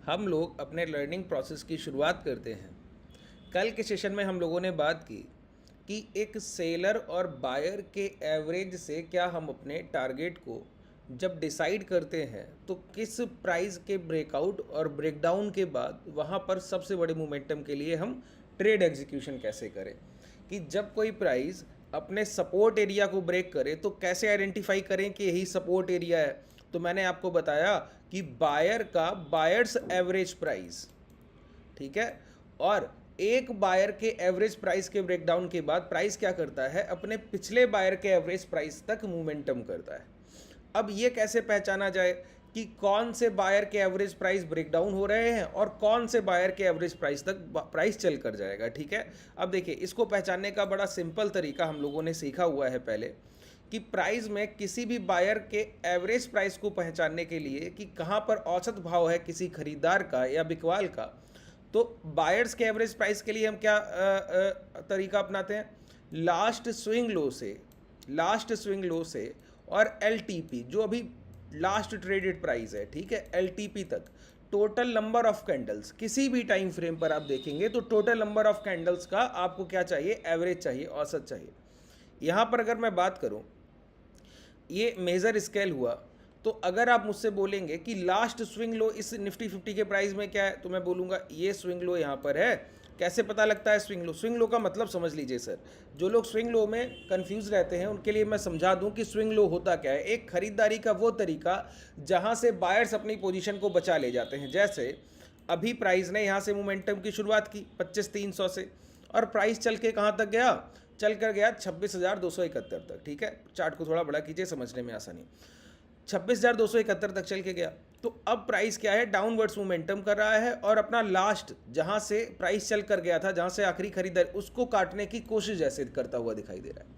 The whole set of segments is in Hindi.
हम लोग अपने लर्निंग प्रोसेस की शुरुआत करते हैं। कल के सेशन में हम लोगों ने बात की कि एक सेलर और बायर के एवरेज से क्या हम अपने टारगेट को जब डिसाइड करते हैं तो किस प्राइस के ब्रेकआउट और ब्रेकडाउन के बाद वहाँ पर सबसे बड़े मोमेंटम के लिए हम ट्रेड एग्जीक्यूशन कैसे करें, कि जब कोई प्राइस अपने सपोर्ट एरिया को ब्रेक करे तो कैसे आइडेंटिफाई करें कि यही सपोर्ट एरिया है। तो मैंने आपको बताया कि बायर का बायर्स एवरेज प्राइस, ठीक है, और एक बायर के एवरेज प्राइस के ब्रेकडाउन के बाद प्राइस क्या करता है, अपने पिछले बायर के एवरेज प्राइस तक मोमेंटम करता है। अब ये कैसे पहचाना जाए कि कौन से बायर के एवरेज प्राइस ब्रेकडाउन हो रहे हैं और कौन से बायर के एवरेज प्राइस तक प्राइस चल कर जाएगा। ठीक है, अब देखिए इसको पहचानने का बड़ा सिंपल तरीका हम लोगों ने सीखा हुआ है पहले, कि प्राइस में किसी भी बायर के एवरेज प्राइस को पहचानने के लिए कि कहाँ पर औसत भाव है किसी खरीदार का या बिकवाल का, तो बायर्स के एवरेज प्राइस के लिए हम क्या तरीका अपनाते हैं, लास्ट स्विंग लो से और एलटीपी जो अभी लास्ट ट्रेडेड प्राइस है, ठीक है, एलटीपी तक टोटल नंबर ऑफ कैंडल्स किसी भी टाइम फ्रेम पर आप देखेंगे तो टोटल नंबर ऑफ कैंडल्स का आपको क्या चाहिए, एवरेज चाहिए, औसत चाहिए। यहाँ पर अगर मैं बात करूँ, ये मेजर स्केल हुआ, तो अगर आप मुझसे बोलेंगे कि लास्ट स्विंग लो इस निफ्टी 50 के प्राइस में क्या है, तो मैं बोलूँगा ये स्विंग लो यहाँ पर है। कैसे पता लगता है स्विंग लो का मतलब समझ लीजिए सर, जो लोग स्विंग लो में कंफ्यूज रहते हैं उनके लिए मैं समझा दूं कि स्विंग लो होता क्या है। एक खरीदारी का वो तरीका जहां से बायर्स अपनी पोजीशन को बचा ले जाते हैं। जैसे अभी प्राइस ने यहाँ से मोमेंटम की शुरुआत की 25,300 से, और प्राइस चल के कहाँ तक गया, चल कर गया 26,271 तक। ठीक है, चार्ट को थोड़ा बड़ा कीजिए, समझने में आसानी, 26,271 तक चल के गया। तो अब प्राइस क्या है, डाउनवर्ड्स मोमेंटम कर रहा है और अपना लास्ट जहां से प्राइस चल कर गया था, जहां से आखिरी खरीदारी, उसको काटने की कोशिश जैसे करता हुआ दिखाई दे रहा है।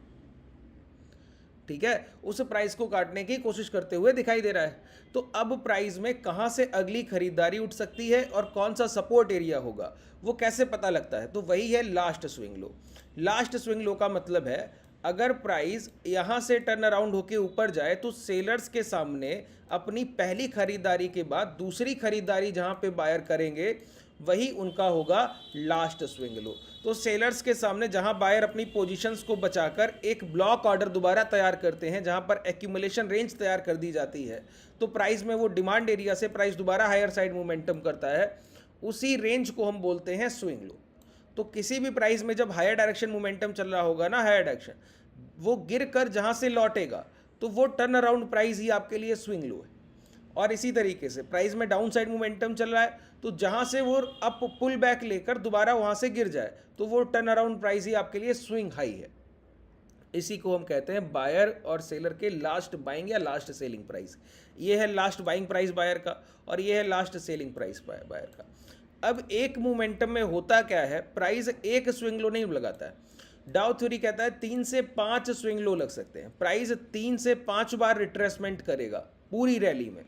ठीक है, उस प्राइस को काटने की कोशिश करते हुए दिखाई दे रहा है। तो अब प्राइस में कहां से अगली खरीदारी उठ सकती है और कौन सा सपोर्ट एरिया होगा, वो कैसे पता लगता है, तो वही है लास्ट स्विंग लो। लास्ट स्विंग लो का मतलब है अगर प्राइस यहां से टर्न अराउंड होके ऊपर जाए तो सेलर्स के सामने अपनी पहली खरीदारी के बाद दूसरी खरीदारी जहां पे बायर करेंगे वही उनका होगा लास्ट स्विंग लो। तो सेलर्स के सामने जहां बायर अपनी पोजीशंस को बचाकर एक ब्लॉक ऑर्डर दोबारा तैयार करते हैं, जहां पर एक्यूमुलेशन रेंज तैयार कर दी जाती है, तो प्राइस में वो डिमांड एरिया से प्राइस दोबारा हायर साइड मोमेंटम करता है, उसी रेंज को हम बोलते हैं स्विंग लो। तो किसी भी प्राइस में जब हायर डायरेक्शन मोमेंटम चल रहा होगा ना, हायर डायरेक्शन, वो गिर कर जहां से लौटेगा तो वो टर्न अराउंड प्राइस ही आपके लिए स्विंग लो है। और इसी तरीके से प्राइस में डाउन साइड मोमेंटम चल रहा है तो जहां से वो अप पुल बैक लेकर दोबारा वहां से गिर जाए तो वो टर्न अराउंड प्राइस ही आपके लिए स्विंग हाई है। इसी को हम कहते हैं बायर और सेलर के लास्ट बाइंग या लास्ट सेलिंग प्राइस। ये है लास्ट बाइंग प्राइस बायर का और ये है लास्ट सेलिंग प्राइस बायर का। अब एक मोमेंटम में होता क्या है, प्राइस एक स्विंग लो नहीं लगाता है। डाउ थ्योरी कहता है 3 से 5 स्विंग लो लग सकते हैं। प्राइस 3 से 5 बार रिट्रेसमेंट करेगा पूरी रैली में,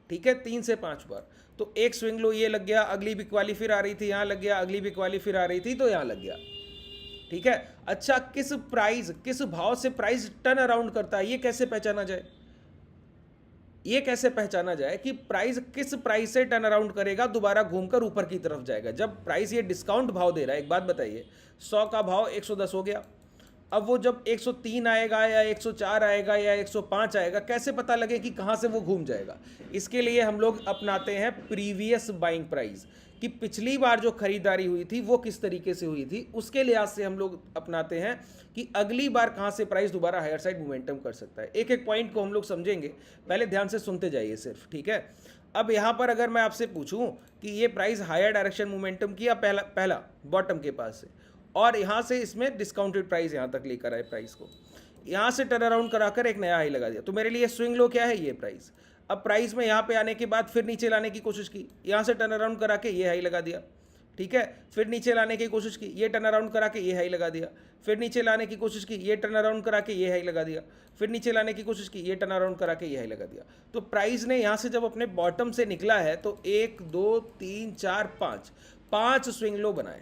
ठीक है, 3 से 5 बार। तो एक स्विंग लो ये लग गया, अगली बिक वाली फिर आ रही थी यहाँ लग गया, अगली बिक वाली फिर आ रही थी तो यहाँ लग गया। ठीक है, अच्छा किस भाव से प्राइस टर्न अराउंड करता है, ये कैसे पहचाना जाए, ये कैसे पहचाना जाए कि प्राइस किस प्राइस से टर्न अराउंड करेगा, दोबारा घूमकर ऊपर की तरफ जाएगा। जब प्राइस ये डिस्काउंट भाव दे रहा है, एक बात बताइए, 100 का भाव 110 हो गया, अब वो जब 103 आएगा या 104 आएगा या 105 आएगा, कैसे पता लगे कि कहाँ से वो घूम जाएगा। इसके लिए हम लोग अपनाते हैं प्रीवियस बाइंग प्राइस, कि पिछली बार जो खरीदारी हुई थी वो किस तरीके से हुई थी, उसके लिहाज से हम लोग अपनाते हैं कि अगली बार कहाँ से प्राइस दोबारा हायर साइड मोमेंटम कर सकता है। एक एक पॉइंट को हम लोग समझेंगे, पहले ध्यान से सुनते जाइए सिर्फ, ठीक है। अब यहाँ पर अगर मैं आपसे पूछूं कि ये प्राइस हायर डायरेक्शन मोमेंटम की या पहला बॉटम के पास से, और यहाँ से इसमें डिस्काउंटेड प्राइस यहाँ तक लेकर आए, प्राइस को यहाँ से टर्न अराउंड कराकर एक नया हाई लगा दिया, तो मेरे लिए स्विंग लो क्या है, ये प्राइस। अब प्राइस में यहाँ पे आने के बाद फिर नीचे लाने की कोशिश की, यहाँ से टर्न अराउंड करा के ये हाई लगा दिया, ठीक है, फिर नीचे लाने की कोशिश की, ये टर्न अराउंड करा के ये हाई लगा दिया, फिर नीचे लाने की कोशिश की, ये टर्न अराउंड करा के ये हाई लगा दिया, फिर नीचे लाने की कोशिश की, ये टर्न अराउंड करा के ये हाई लगा दिया। तो प्राइस ने यहाँ से जब अपने बॉटम से निकला है तो 1 2 3 4 5 स्विंग लो बनाए।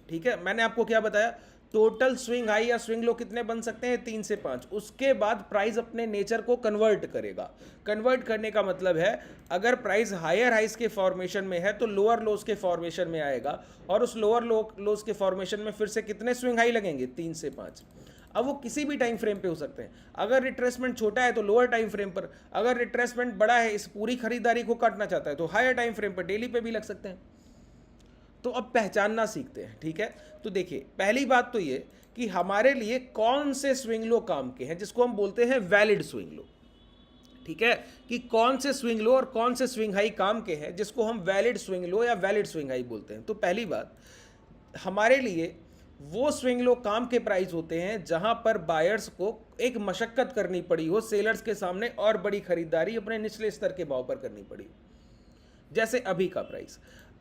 ठीक है, मैंने आपको क्या बताया, टोटल स्विंग हाई या स्विंग लो कितने बन सकते हैं? 3 से 5। उसके बाद प्राइस अपने नेचर को कन्वर्ट करेगा। कन्वर्ट करने का मतलब है अगर प्राइस हायर हाइस के फॉर्मेशन में है तो लोअर लोज के फॉर्मेशन में आएगा, और उस लोअर लोज के फॉर्मेशन में फिर से कितने स्विंग हाई लगेंगे? 3 से 5। अब वो किसी भी टाइम फ्रेम पे हो सकते हैं। अगर रिट्रेसमेंट छोटा है तो लोअर टाइम फ्रेम पर, अगर रिट्रेसमेंट बड़ा है, इस पूरी खरीदारी को काटना चाहता है तो हायर टाइम फ्रेम पर, डेली पे भी लग सकते हैं। तो अब पहचानना सीखते हैं, ठीक है। तो देखिए, पहली बात तो ये कि हमारे लिए कौन से स्विंग लो काम के हैं, जिसको हम बोलते हैं वैलिड स्विंग लो, ठीक है, कि कौन से स्विंग लो और कौन से स्विंग हाई काम के हैं, जिसको हम वैलिड स्विंग लो या वैलिड स्विंग हाई बोलते हैं। तो पहली बात, हमारे लिए वो स्विंग लो काम के प्राइस होते हैं जहां पर बायर्स को एक मशक्कत करनी पड़ी हो सेलर्स के सामने और बड़ी खरीदारी अपने निचले स्तर के भाव पर करनी पड़ी। जैसे अभी का प्राइस,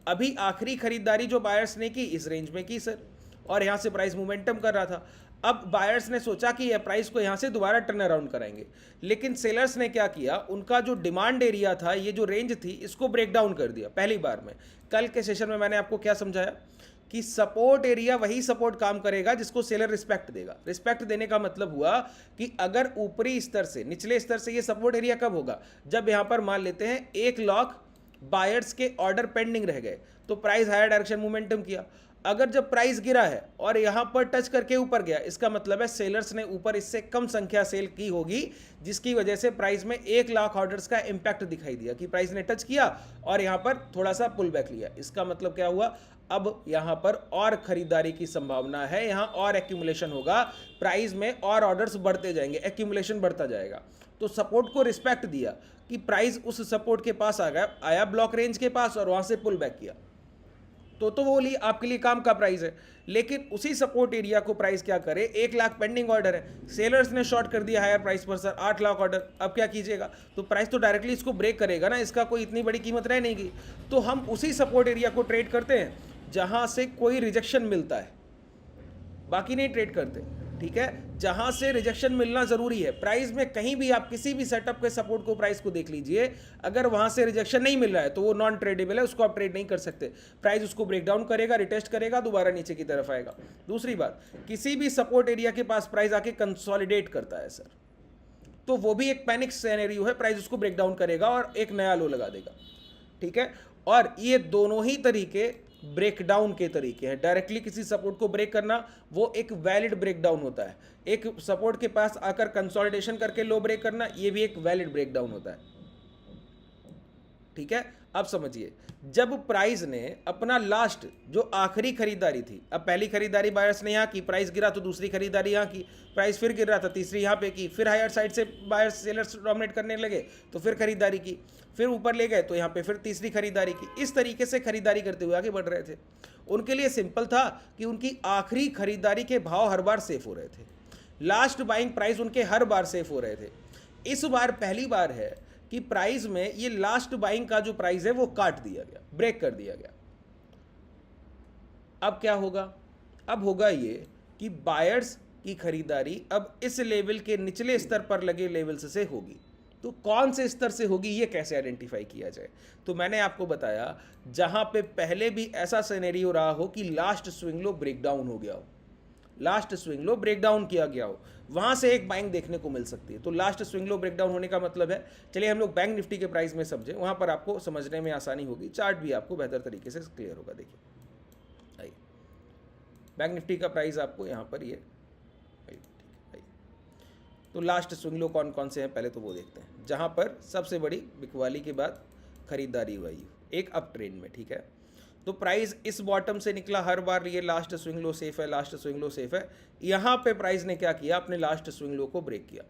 अभी आखिरी खरीदारी जो बायर्स ने की इस रेंज में की सर, और यहां से प्राइस मोमेंटम कर रहा था। अब बायर्स ने सोचा कि यह प्राइस को यहां से दोबारा टर्न अराउंड कराएंगे, लेकिन सेलर्स ने क्या किया, उनका जो डिमांड एरिया था, ये जो रेंज थी, इसको ब्रेक डाउन कर दिया पहली बार में। कल के सेशन में मैंने आपको क्या समझाया कि सपोर्ट एरिया वही सपोर्ट काम करेगा जिसको सेलर रिस्पेक्ट देगा। रिस्पेक्ट देने का मतलब हुआ कि अगर ऊपरी स्तर से निचले स्तर से ये सपोर्ट एरिया कब होगा, जब यहां पर मान लेते हैं 1 लाख बायर्स के ऑर्डर पेंडिंग रह गए तो प्राइस हायर डायरेक्शन मोमेंटम किया। अगर जब प्राइस गिरा है और यहां पर टच करके ऊपर गया, इसका मतलब है सेलर्स ने ऊपर इससे कम संख्या सेल की होगी, जिसकी वजह से प्राइस में 1 लाख ऑर्डर्स का इंपैक्ट दिखाई दिया कि प्राइस ने टच किया और यहां पर थोड़ा सा पुल बैक लिया। इसका मतलब क्या हुआ, अब यहां पर और खरीदारी की संभावना है, यहां और एक्यूमुलेशन होगा, प्राइस में और ऑर्डर्स बढ़ते जाएंगे, एक्यूमुलेशन बढ़ता जाएगा। तो सपोर्ट को रिस्पेक्ट दिया कि प्राइस उस सपोर्ट के पास आ गया, आया ब्लॉक रेंज के पास और वहां से पुल बैक किया, तो वो आपके लिए काम का प्राइस है। लेकिन उसी सपोर्ट एरिया को प्राइस क्या करे, 1 लाख पेंडिंग ऑर्डर है, सेलर्स ने शॉर्ट कर दिया हायर प्राइस पर सर 8 लाख ऑर्डर, अब क्या कीजिएगा, तो प्राइस तो डायरेक्टली इसको ब्रेक करेगा ना, इसका कोई इतनी बड़ी कीमत रह नहीं गई। तो हम उसी सपोर्ट एरिया को ट्रेड करते हैं जहां से कोई रिजेक्शन मिलता है, बाकी नहीं ट्रेड करते, ठीक है। जहां से रिजेक्शन मिलना जरूरी है, प्राइस में कहीं भी आप किसी भी सेटअप के सपोर्ट को प्राइस को देख लीजिए, अगर वहां से रिजेक्शन नहीं मिल रहा है तो वो नॉन ट्रेडेबल है, उसको आप ट्रेड नहीं कर सकते। प्राइस उसको ब्रेक डाउन करेगा, रिटेस्ट करेगा, दोबारा नीचे की तरफ आएगा। दूसरी बात, किसी भी सपोर्ट एरिया के पास प्राइस आके कंसोलिडेट करता है सर, तो वो भी एक पैनिक सिनेरियो है, प्राइस उसको ब्रेक डाउन करेगा और एक नया लो लगा देगा, ठीक है। और ये दोनों ही तरीके ब्रेकडाउन के तरीके हैं। डायरेक्टली किसी सपोर्ट को ब्रेक करना वो एक वैलिड ब्रेकडाउन होता है, एक सपोर्ट के पास आकर कंसोलिडेशन करके लो ब्रेक करना ये भी एक वैलिड ब्रेकडाउन होता है, ठीक है। अब समझिए, जब प्राइस ने अपना लास्ट जो आखिरी खरीदारी थी, अब पहली खरीदारी बायर्स ने यहाँ की, प्राइस गिरा तो दूसरी खरीदारी यहाँ की, प्राइस फिर गिर रहा था, तीसरी यहाँ पे की, फिर हायर साइड से बायर्स सेलर्स डोमिनेट करने लगे तो फिर खरीदारी की, फिर ऊपर ले गए तो यहाँ पे फिर तीसरी खरीदारी की। इस तरीके से खरीदारी करते हुए आगे बढ़ रहे थे। उनके लिए सिंपल था कि उनकी आखिरी खरीदारी के भाव हर बार सेफ हो रहे थे, लास्ट बाइंग प्राइस उनके हर बार सेफ हो रहे थे। इस बार पहली बार है कि प्राइस में ये लास्ट बाइंग का जो प्राइस है वो काट दिया गया, ब्रेक कर दिया गया। अब क्या होगा, अब होगा ये कि बायर्स की खरीदारी अब इस लेवल के निचले स्तर पर लगे लेवल्स से होगी। तो कौन से स्तर से होगी, ये कैसे आइडेंटिफाई किया जाए, तो मैंने आपको बताया जहां पे पहले भी ऐसा सिनेरियो रहा हो कि लास्ट स्विंग लो ब्रेकडाउन हो गया हो, लास्ट स्विंग लो ब्रेकडाउन किया गया हो, वहां से एक बाइंग देखने को मिल सकती है। तो लास्ट स्विंग लो ब्रेकडाउन होने का मतलब है, चलिए हम लोग बैंक निफ्टी के प्राइस में समझें, वहां पर आपको समझने में आसानी होगी, चार्ट भी आपको बेहतर तरीके से क्लियर होगा। देखिए आइए, बैंक निफ्टी का प्राइस आपको यहाँ पर ये, तो लास्ट स्विंग लो कौन कौन से हैं पहले तो वो देखते हैं, जहां पर सबसे बड़ी बिकवाली के बाद खरीदारी हुई एक अप ट्रेंड में, ठीक है। तो प्राइस इस बॉटम से निकला, हर बार ये लास्ट स्विंग लो सेफ है, लास्ट स्विंग लो सेफ है। यहाँ पे प्राइस ने क्या किया, अपने लास्ट स्विंग लो को ब्रेक किया,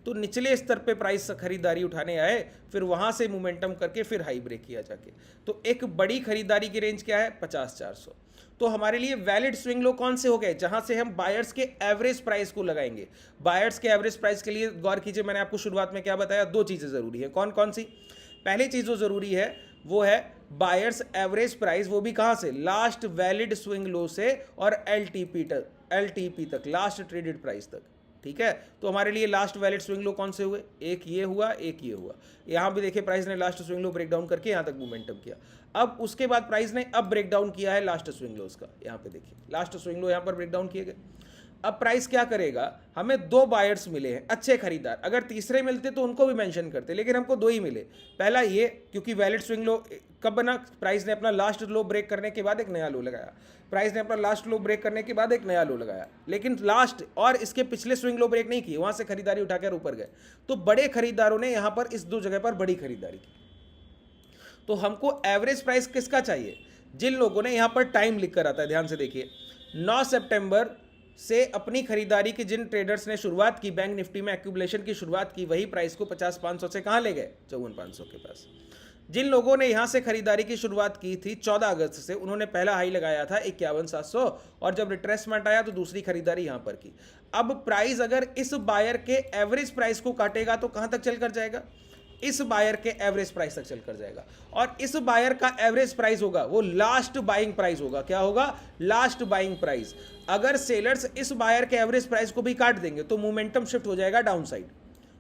तो निचले स्तर पे प्राइस खरीदारी उठाने आए, फिर वहां से मोमेंटम करके फिर हाई ब्रेक किया जाके। तो एक बड़ी खरीदारी की रेंज क्या है, 50-400। तो हमारे लिए वैलिड स्विंग लो कौन से हो गए, जहां से हम बायर्स के एवरेज प्राइस को लगाएंगे। बायर्स के एवरेज प्राइस के लिए गौर कीजिए, मैंने आपको शुरुआत में क्या बताया, 2 चीजें जरूरी है। कौन कौन सी, पहली चीज जो जरूरी है वो है बायर्स एवरेज प्राइस, वो भी कहां से, लास्ट वैलिड स्विंग लो से और एलटीपी तक, लास्ट ट्रेडेड प्राइस तक, ठीक है। तो हमारे लिए लास्ट वैलिड स्विंग लो कौन से हुए, एक ये हुआ, एक ये हुआ। यहाँ भी देखिए प्राइस ने last swing low break down करके यहाँ तक मोमेंटम किया। अब उसके बाद प्राइस ने अब ब्रेक डाउन किया है लास्ट स्विंग लो उसका, यहाँ पे देखिए लास्ट स्विंग लो यहाँ पर ब्रेक डाउन किए गए। अब प्राइस क्या करेगा, हमें दो बायर्स मिले हैं अच्छे खरीदार, अगर तीसरे मिलते तो उनको भी मेंशन करते, लेकिन हमको दो ही मिले। पहला ये क्योंकि वैलिड स्विंग लो कब बना, प्राइस ने अपना लास्ट लो ब्रेक करने के बाद एक नया लो लगाया, प्राइस ने अपना लास्ट लो ब्रेक करने के बाद एक नया लो लगाया, लेकिन लास्ट और इसके पिछले स्विंग लो ब्रेक नहीं किए, वहां से खरीदारी उठाकर ऊपर गए। तो बड़े खरीदारों ने यहां पर इस दो जगह पर बड़ी खरीदारी की। तो हमको एवरेज प्राइस किसका चाहिए, जिन लोगों ने यहां पर टाइम लिख कर आता है, ध्यान से देखिए 9 सितंबर से अपनी खरीदारी की जिन ट्रेडर्स ने शुरुआत की, बैंक निफ्टी में एक्यूमुलेशन की शुरुआत की, वही प्राइस को 50,500 से कहां ले गए, 54,500 के पास। जिन लोगों ने यहां से खरीदारी की शुरुआत की थी 14 अगस्त से, उन्होंने पहला हाई लगाया था 51,700 और जब रिट्रेसमेंट आया तो दूसरी खरीदारी यहां पर की। अब प्राइस अगर इस बायर के एवरेज प्राइस को काटेगा तो कहां तक चलकर जाएगा, इस बायर के एवरेज प्राइस तक चलकर जाएगा। और इस बायर का एवरेज प्राइस होगा वो लास्ट बाइंग प्राइस होगा, क्या होगा, लास्ट बाइंग प्राइस। अगर सेलर्स इस बायर के एवरेज प्राइस को भी काट देंगे तो मोमेंटम शिफ्ट हो जाएगा डाउन साइड,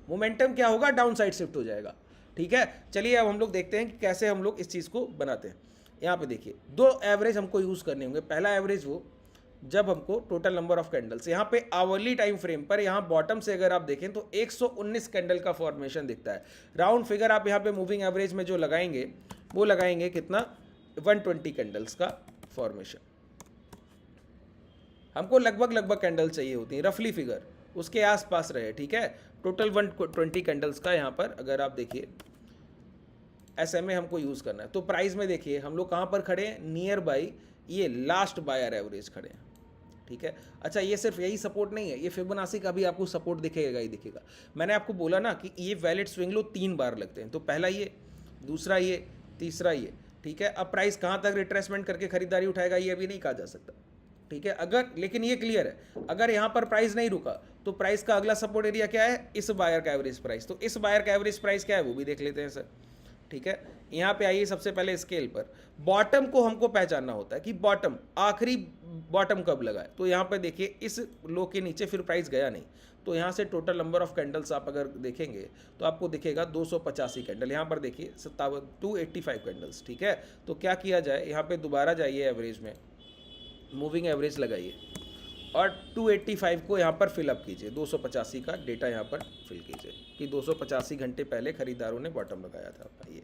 मोमेंटम क्या होगा, डाउन साइड शिफ्ट हो जाएगा। ठीक है, चलिए अब हम लोग देखते हैं कि कैसे हम लोग इस चीज़ को बनाते हैं। यहाँ पे देखिए दो एवरेज हमको यूज़ करने होंगे। पहला एवरेज वो जब हमको टोटल नंबर ऑफ कैंडल्स, यहाँ पे आवरली टाइम फ्रेम पर यहाँ बॉटम से अगर आप देखें तो 119 कैंडल का फॉर्मेशन दिखता है। राउंड फिगर आप यहाँ पे मूविंग एवरेज में जो लगाएंगे वो लगाएंगे कितना, 120 कैंडल्स का फॉर्मेशन। हमको लगभग कैंडल चाहिए होती है, रफली फिगर उसके आसपास रहे। ठीक है, टोटल 120 कैंडल्स का यहाँ पर अगर आप देखिए SMA हमको यूज़ करना है। तो प्राइस में देखिए हम लोग कहाँ पर खड़े हैं, नियर बाई ये लास्ट बायर एवरेज खड़े हैं। ठीक है, अच्छा ये सिर्फ यही सपोर्ट नहीं है, ये फिबोनाची का भी आपको सपोर्ट दिखेगा ही दिखेगा। मैंने आपको बोला ना कि ये वैलिड स्विंग लो 3 बार लगते हैं, तो पहला ये, दूसरा ये, तीसरा ये। ठीक है, अब प्राइस कहाँ तक रिट्रेसमेंट करके खरीदारी उठाएगा ये अभी नहीं कहा जा सकता। ठीक है, अगर, लेकिन ये क्लियर है अगर यहाँ पर प्राइस नहीं रुका तो प्राइस का अगला सपोर्ट एरिया क्या है, इस बायर का एवरेज प्राइस। तो इस बायर का एवरेज प्राइस क्या है वो भी देख लेते हैं सर। ठीक है, यहाँ पे आइए सबसे पहले स्केल पर बॉटम को हमको पहचानना होता है कि बॉटम, आखिरी बॉटम कब लगा है। तो यहाँ पे देखिए इस लो के नीचे फिर प्राइस गया नहीं, तो यहाँ से टोटल नंबर ऑफ कैंडल्स आप अगर देखेंगे तो आपको दिखेगा 285 कैंडल। यहाँ पर देखिए 285 कैंडल्स। ठीक है, तो क्या किया जाए, यहाँ पे दोबारा जाइए एवरेज में, मूविंग एवरेज लगाइए और 285 को यहाँ पर फिलअप कीजिए, 285 का डेटा यहाँ पर फिल कीजिए कि 285 घंटे पहले खरीदारों ने बॉटम लगाया था। ये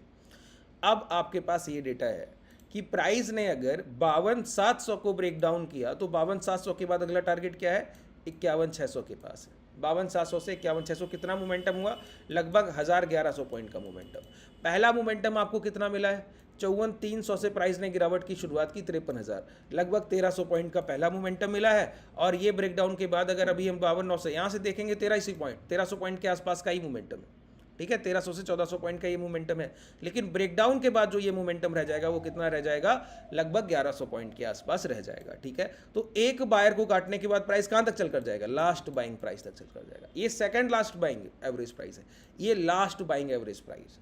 अब आपके पास ये डेटा है कि प्राइस ने अगर 52,700 को ब्रेक डाउन किया तो 52,700 के बाद अगला टारगेट क्या है, 51,600 के पास है। 52,700 से 51,600 कितना मोमेंटम हुआ, लगभग 1,1100 पॉइंट का मोमेंटम। पहला मोमेंटम आपको कितना मिला है, 54,300 से प्राइस ने गिरावट की शुरुआत की 53,000, लगभग 1,300 पॉइंट का पहला मोमेंटम मिला है। और ये ब्रेकडाउन के बाद अगर अभी हम 52,900 से यहाँ से देखेंगे 1,300 पॉइंट के आसपास का ही मोमेंटम है। ठीक है, 1,300 से 1,400 पॉइंट का ये मोमेंटम है, लेकिन ब्रेकडाउन के बाद जो ये मोमेंटम रह जाएगा वो कितना रह जाएगा, लगभग 1,100 पॉइंट के आसपास रह जाएगा। ठीक है, तो एक बायर को काटने के बाद प्राइस कहाँ तक चलकर जाएगा, लास्ट बाइंग प्राइस तक चलकर जाएगा। ये second last buying average price है, ये लास्ट बाइंग एवरेज प्राइस।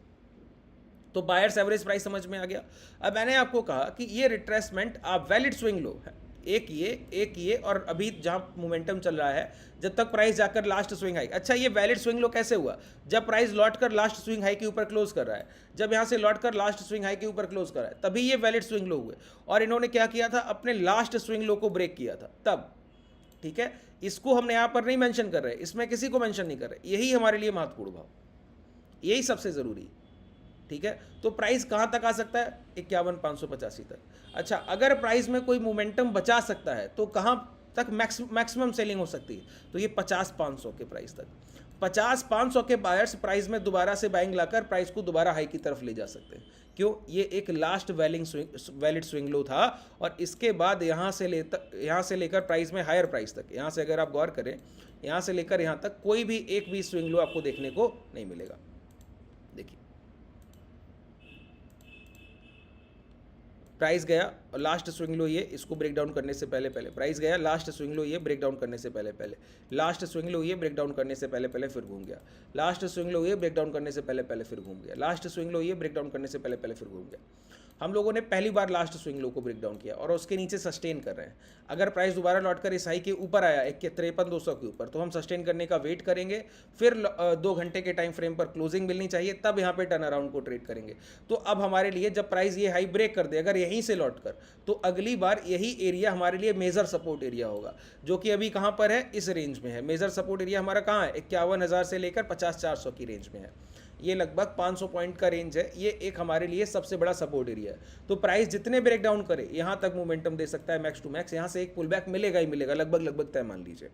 तो बायर्स एवरेज प्राइस समझ में आ गया। अब मैंने आपको कहा कि ये रिट्रेसमेंट आप वैलिड स्विंग लो है, एक ये और अभी जहाँ मोमेंटम चल रहा है जब तक प्राइस जाकर लास्ट स्विंग हाई। अच्छा, ये वैलिड स्विंग लो कैसे हुआ, जब प्राइस लौट कर लास्ट स्विंग हाई के ऊपर क्लोज कर रहा है, जब यहाँ से लौट कर लास्ट स्विंग हाई के ऊपर क्लोज कर रहा है तभी ये वैलिड स्विंग लो हुए। और इन्होंने क्या किया था, अपने लास्ट स्विंग लो को ब्रेक किया था तब। ठीक है, इसको हमने यहाँ पर नहीं मेंशन कर रहे, इसमें किसी को मेंशन नहीं कर रहे, यही हमारे लिए महत्वपूर्ण भाव, यही सबसे जरूरी। ठीक है, तो प्राइस कहाँ तक आ सकता है, 51,585 तक। अच्छा, अगर प्राइस में कोई मोमेंटम बचा सकता है तो कहाँ तक मैक्सिमम सेलिंग हो सकती है, तो ये 50,500 के प्राइस तक। 50,500 के बायर्स प्राइस में दोबारा से बाइंग लाकर प्राइस को दोबारा हाई की तरफ ले जा सकते हैं। क्यों, ये एक लास्ट वैलिड स्विंग लो था और इसके बाद यहाँ से लेकर प्राइस में हायर प्राइस तक, यहाँ से अगर आप गौर करें यहाँ से लेकर यहाँ तक कोई भी एक भी स्विंग लो आपको देखने को नहीं मिलेगा। देखिए प्राइस गया और लास्ट स्विंग लो ये, इसको ब्रेक डाउन करने से पहले प्राइस गया, लास्ट स्विंग लो ये ब्रेक डाउन करने से पहले लास्ट स्विंग लो ये ब्रेक डाउन करने से पहले फिर घूम गया, लास्ट स्विंग लो ये ब्रेक डाउन करने से पहले फिर घूम गया, लास्ट स्विंग लो ये ब्रेक डाउन करने से पहले फिर घूम गया। हम लोगों ने पहली बार लास्ट स्विंग लो को ब्रेक डाउन किया और उसके नीचे सस्टेन कर रहे हैं। अगर प्राइस दोबारा लौट कर इस हाई के ऊपर आया 53,200 के ऊपर, तो हम सस्टेन करने का वेट करेंगे, फिर 2 घंटे के टाइम फ्रेम पर क्लोजिंग मिलनी चाहिए, तब यहाँ पे टर्न अराउंड को ट्रेड करेंगे। तो अब हमारे लिए जब प्राइस ये हाई ब्रेक कर दे अगर यहीं से लौट कर, तो अगली बार यही एरिया हमारे लिए मेजर सपोर्ट एरिया होगा, जो कि अभी कहाँ पर है, इस रेंज में है। मेजर सपोर्ट एरिया हमारा कहाँ है, 51,000 से लेकर 50,400 की रेंज में है। ये लगभग 500 पॉइंट का रेंज है। ये एक हमारे लिए सबसे बड़ा सपोर्ट एरिया है। तो प्राइस जितने ब्रेक डाउन करे यहाँ तक मोमेंटम दे सकता है मैक्स टू मैक्स, यहाँ से एक पुल बैक मिलेगा ही मिलेगा, लगभग तय मान लीजिए,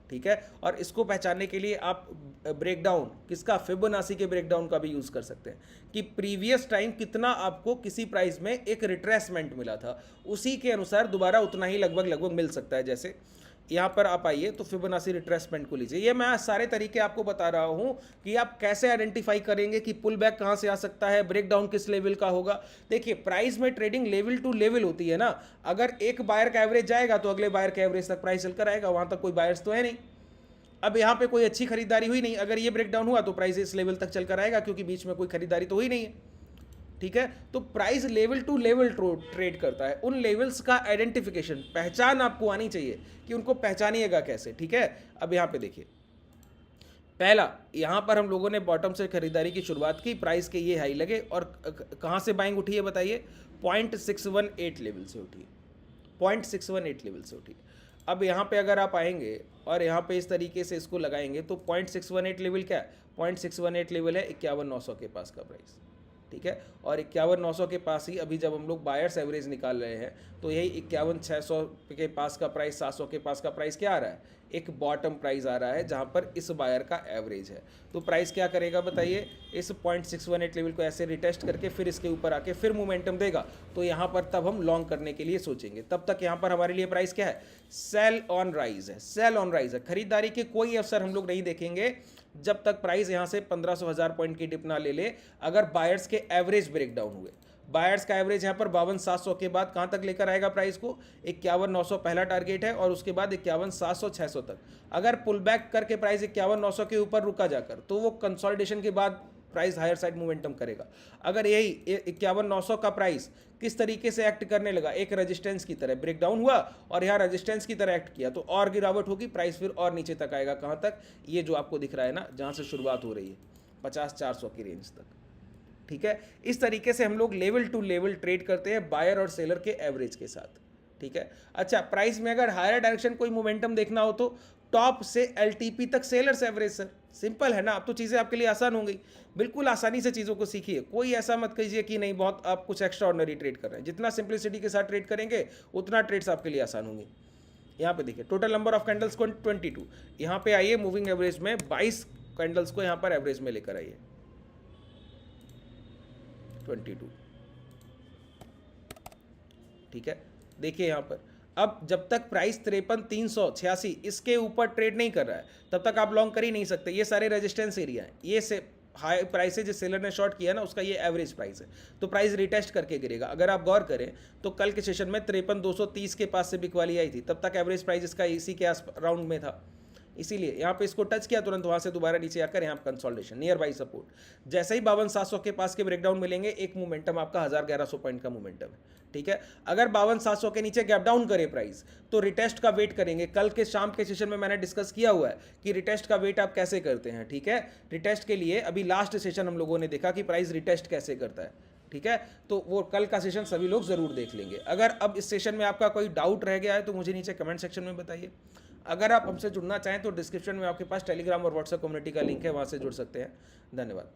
ठीक है। और इसको पहचानने के लिए आप ब्रेक डाउन किसका, फिबोनाची के ब्रेक डाउन का भी यूज कर सकते हैं कि प्रीवियस टाइम कितना आपको किसी प्राइस में एक रिट्रेसमेंट मिला था, उसी के अनुसार दोबारा उतना ही लगभग मिल सकता है। जैसे यहाँ पर आप आइए तो फिबोनाची रिट्रेसमेंट को लीजिए। ये मैं सारे तरीके आपको बता रहा हूँ कि आप कैसे आइडेंटिफाई करेंगे कि पुल बैक कहाँ से आ सकता है, ब्रेक डाउन किस लेवल का होगा। देखिए प्राइस में ट्रेडिंग लेवल टू लेवल होती है ना। अगर एक बायर का एवरेज जाएगा तो अगले बायर के एवरेज तक प्राइस चलकर आएगा, वहाँ तक कोई बायर्स तो है नहीं। अब यहाँ पे कोई अच्छी खरीदारी हुई नहीं, अगर ये ब्रेक डाउन हुआ तो प्राइस इस लेवल तक चलकर आएगा, क्योंकि बीच में कोई खरीदारी तो हुई नहीं है, ठीक है। तो price level to level trade करता है। उन लेवल्स का आइडेंटिफिकेशन, पहचान आपको आनी चाहिए कि उनको पहचानिएगा कैसे, ठीक है। अब यहाँ पे देखिए, पहला यहाँ पर हम लोगों ने बॉटम से खरीदारी की शुरुआत की, प्राइस के ये हाई लगे और कहाँ से बाइंग उठी है बताइए, 0.618 लेवल से उठी, 0.618 लेवल से उठी। अब यहाँ पे अगर आप आएंगे और यहाँ पे इस तरीके से इसको लगाएंगे तो 0.618 लेवल क्या है, 0.618 लेवल है 51,900 के पास का प्राइस, ठीक है। और 51,900 के पास ही अभी जब हम लोग बायर्स एवरेज निकाल रहे हैं तो यही 51,600 के पास का प्राइस, 700 के पास का प्राइस क्या आ रहा है, एक बॉटम प्राइस आ रहा है जहां पर इस बायर का एवरेज है। तो प्राइस क्या करेगा बताइए, इस 0.618 लेवल को ऐसे रिटेस्ट करके फिर इसके ऊपर आके फिर मोमेंटम देगा, तो यहाँ पर तब हम लॉन्ग करने के लिए सोचेंगे। तब तक यहाँ पर हमारे लिए प्राइस क्या है, सेल ऑन राइज है, सेल ऑन राइज है। खरीदारी के कोई अवसर हम लोग नहीं देखेंगे जब तक प्राइस यहाँ से 1500-1000 पॉइंट की डिप ना ले ले। अगर बायर्स के एवरेज ब्रेक डाउन हुए, बायर्स का एवरेज यहाँ पर 52,700 के बाद कहाँ तक लेकर आएगा प्राइस को, 51,900 पहला टारगेट है और उसके बाद 51,700-600 तक। अगर पुल बैक करके प्राइस 51,900 के ऊपर रुका जाकर, तो वो कंसोलिडेशन के बाद प्राइस हायर साइड मोमेंटम करेगा। अगर यही 51,900 का प्राइस किस तरीके से एक्ट करने लगा, एक रेजिस्टेंस की तरह ब्रेक डाउन हुआ और यहाँ रेजिस्टेंस की तरह एक्ट किया, तो और गिरावट होगी, प्राइस फिर और नीचे तक आएगा। कहाँ तक, ये जो आपको दिख रहा है ना, जहाँ से शुरुआत हो रही है 50,400 की रेंज तक, ठीक है। इस तरीके से हम लोग लेवल टू लेवल ट्रेड करते हैं बायर और सेलर के एवरेज के साथ, ठीक है। अच्छा, प्राइस में अगर हायर डायरेक्शन कोई मोमेंटम देखना हो तो टॉप से एलटीपी तक सेलर्स एवरेज सर, सिंपल है ना। अब तो चीज़ें आपके लिए आसान हो गई, बिल्कुल आसानी से चीज़ों को सीखिए। कोई ऐसा मत कीजिए कि नहीं बहुत आप कुछ एक्स्ट्रा ऑर्डिनरी ट्रेड कर रहे हैं। जितना सिंप्लिसिटी के साथ ट्रेड करेंगे उतना ट्रेड्स आपके लिए आसान होंगे। यहाँ पे देखिए टोटल नंबर ऑफ कैंडल्स को 22, यहाँ पे आइए मूविंग एवरेज में 22 कैंडल्स को यहाँ पर एवरेज में लेकर आइए, 22, ठीक है। देखिए यहाँ पर अब जब तक प्राइस 53,386 इसके ऊपर ट्रेड नहीं कर रहा है तब तक आप लॉन्ग कर ही नहीं सकते। ये सारे रेजिस्टेंस एरिया हैं, ये से हाई प्राइस है जिस सेलर ने शॉर्ट किया ना उसका ये एवरेज प्राइस है, तो प्राइस रिटेस्ट करके गिरेगा। अगर आप गौर करें तो कल के सेशन में 53,230 के पास से बिकवाली आई थी, तब तक एवरेज प्राइस इसका इसी के आस राउंड में था, इसीलिए यहाँ पे इसको टच किया, तुरंत वहाँ से दोबारा नीचे आकर यहाँ कंसोलिडेशन नियर बाई सपोर्ट। जैसे ही 52,700 के पास के ब्रेकडाउन मिलेंगे, एक मोमेंटम आपका 1,100-1,100 पॉइंट का मोमेंटम है, ठीक है। अगर 52,700 के नीचे गैप डाउन करे प्राइस तो रिटेस्ट का वेट करेंगे। कल के शाम के सेशन में मैंने डिस्कस किया हुआ है कि रिटेस्ट का वेट आप कैसे करते हैं, ठीक है। रिटेस्ट के लिए अभी लास्ट सेशन हम लोगों ने देखा कि प्राइस रिटेस्ट कैसे करता है, ठीक है। तो वो कल का सेशन सभी लोग जरूर देख लेंगे। अगर अब इस सेशन में आपका कोई डाउट रह गया है तो मुझे नीचे कमेंट सेक्शन में बताइए। अगर आप हमसे जुड़ना चाहें तो डिस्क्रिप्शन में आपके पास टेलीग्राम और व्हाट्सएप कम्युनिटी का लिंक है, वहाँ से जुड़ सकते हैं। धन्यवाद।